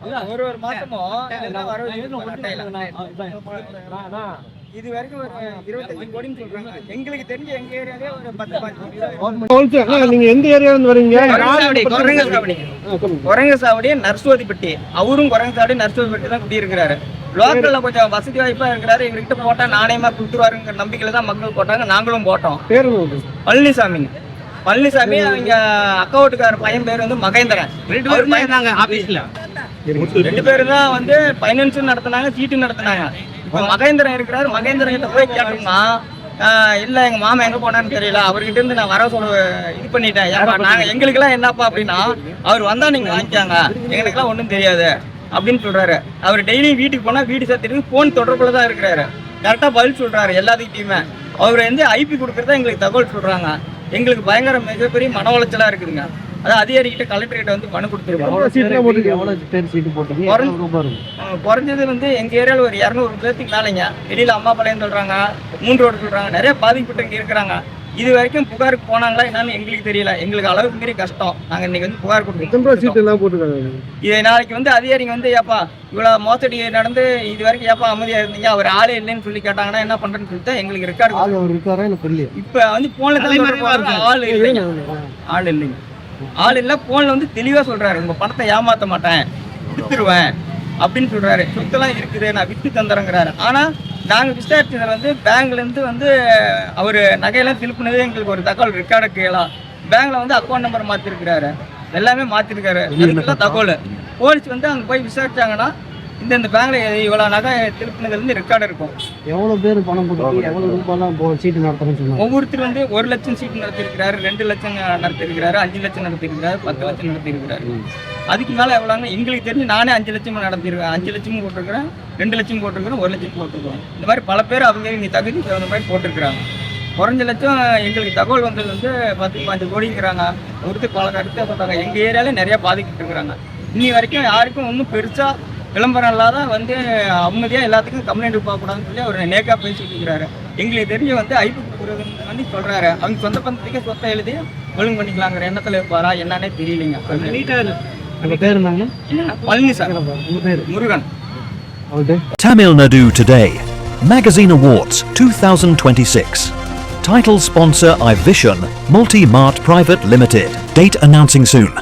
ஒரு மாசமும் இது வரைக்கும் ஒரு 25 கோடின்னு சொல்றாங்க. எங்களுக்கு தெரிஞ்ச எங்க ஏரியாவே ஒரு 10-15 நீங்க எந்த ஏரியா இருந்து வரீங்க? குரங்கசாவடி நர்சுவதிப்பட்டி. அவரும் குரங்கசாவடி நர்சுவதிப்பட்டி தான் குடியிருக்கிறாரு. லோக்கல்ல கொஞ்சம் வசதி வாய்ப்பா இருக்கிறாரு. எங்ககிட்ட போட்டா நாணயமா கொடுத்துருவாருங்கிற நம்பிக்கையில தான் மக்கள் போட்டாங்க, நாங்களும் போட்டோம். பழனிசாமிங்க. பழனிசாமி அவங்க அக்கா வீட்டுக்கார பையன் பேர் வந்து மகேந்திரன். 2 பேருமே இருந்தாங்க ஆபீஸ்ல. 2 பேரும் தான் வந்து பைனான்ஸ் நடத்தினாங்க, சீட்டு நடத்தினாங்க. இப்போ மகேந்திரன் இருக்கிறாரு. மகேந்திரன் கிட்ட போய் கேட்டோம்னா இல்ல எங்க மாமா எங்க போனான்னு தெரியல, அவர்கிட்ட இருந்து நான் வர சொல்ல இது பண்ணிட்டேன். ஏப்பா நாங்க எங்களுக்கெல்லாம் என்னப்பா அப்படின்னா, அவர் வந்தா நீங்க வாங்கிக்காங்க, எங்களுக்கெல்லாம் ஒன்றும் தெரியாது அப்படின்னு சொல்றாரு. அவர் டெய்லி வீட்டுக்கு போனா வீடு சேர்த்துட்டு போன் தொடர்புல தான் இருக்கிறாரு. கரெக்டா பதில் சொல்றாரு எல்லாத்துக்கிட்டையுமே. அவர் வந்து ஐபி கொடுக்கறதா எங்களுக்கு தகவல் சொல்றாங்க. எங்களுக்கு பயங்கர மிகப்பெரிய மன உளைச்சலா இருக்குதுங்க. அதான் அதிகாரிகிட்ட கலெக்டர்கிட்ட வந்து மனு கொடுத்துருக்கோம். குறைஞ்சது வந்து எங்க ஏரியாவில் ஒரு 200 பேர்த்துக்கு மேலேங்க. வெளியில அம்மாபாளையம் சொல்றாங்க, 3 ரோடு சொல்றாங்க. நிறைய பாதிக்கப்பட்டு இங்க இருக்கிறாங்க. இது வரைக்கும் புகாருக்கு போனாங்களா என்னன்னு எங்களுக்கு தெரியல. எங்களுக்கு அளவுக்கு மீறி கஷ்டம். நாங்க இன்னைக்கு வந்து புகார் கொடுத்துருக்கோம். இதை நாளைக்கு வந்து அதிகாரிங்க வந்து ஏப்பா இவ்வளவு மோசடி நடந்து இது வரைக்கும் ஏப்பா அமைதியா இருந்தீங்க, அவர் ஆளே இல்லைன்னு சொல்லி கேட்டாங்கன்னா என்ன பண்றேன்னு சொல்லிட்டு எங்களுக்கு ரெக்கார்டு இப்ப வந்து போன்ல ஆள் இல்லைங்க. ஆள் இல்ல. போன்ல வந்து தெளிவா சொல்றாரு, உங்க பணத்தை ஏமாத்த மாட்டேன், வித்துருவேன் அப்படின்னு சொல்றாரு. சொத்தெல்லாம் இருக்குது, நான் வித்து தந்துறேங்கிறாரு. ஆனா நாங்க விசாரிச்சதுல வந்து பேங்க்ல இருந்து வந்து அவரு நகையெல்லாம் திருப்பினதே எங்களுக்கு ஒரு தகவல் ரெக்கார்டு கேளலாம். பேங்க்ல வந்து அக்கௌண்ட் நம்பர் மாத்திருக்கிறாரு, எல்லாமே மாத்திருக்காரு. தகவல் போலீஸ் வந்து அங்க போய் விசாரிச்சாங்கன்னா இந்த பேங்க்ல இவ்வளவு நகை திருப்பினதுல இருந்து ரெக்கார்டு இருக்கும். எவ்வளவு பேர் பணம் கொடுத்து எவ்வளவு ரூபாய் சீட்டு நடத்துறேன்னு ஒவ்வொருத்தர் வந்து 1 லட்சம் சீட்டு நடத்திருக்கிறாரு, 2 லட்சம் நடத்திருக்கிறாரு, 5 லட்சம் நடத்திருக்கிறாரு, 10 லட்சம் நடத்திருக்கிறாரு. அதுக்கு மேல எவ்வளவு எங்களுக்கு தெரிஞ்சு நானே 5 லட்சம் நடத்திருக்கேன். 5 லட்சம் போட்டிருக்கிறேன், 2 லட்சம் போட்டிருக்கிறேன், 1 லட்சம் போட்டிருக்கோம். இந்த மாதிரி பல பேர் அவங்க இங்க தகுதி தகுந்த மாதிரி போட்டிருக்கிறாங்க. குறைஞ்ச லட்சம் எங்களுக்கு தகவல் வந்தது வந்து 10-15 கோடிங்கிறாங்க. ஒருத்தர் பல கருத்தை சொல்றாங்க. எங்க ஏரியால நிறைய பாதிக்கிட்டு இருக்கிறாங்க. இன்னி வரைக்கும் யாருக்கும் ஒன்றும் பெருசா விளம்பரம் இல்லாத வந்து அமைதியா எல்லாத்துக்கும் கம்ப்ளைண்ட் பார்க்கக்கூடாதுன்னு சொல்லி அவர் நேக்கா பேசிட்டு இருக்கிறாரு. எங்களுக்கு தெரிஞ்சு வந்து ஐபி கொடுக்குறதுன்னு வந்து சொல்றாரு. அவங்க சொந்த பந்தத்துக்கே சொத்தை எழுதி ஒழுங்கு பண்ணிக்கலாங்கிற எண்ணத்துல இருப்பாரா என்னன்னே தெரியலைங்க. Palaniswami Murugan. Tamil Nadu Today Magazine Awards 2026. Title sponsor iVision Multi Mart Private Limited. Date announcing soon.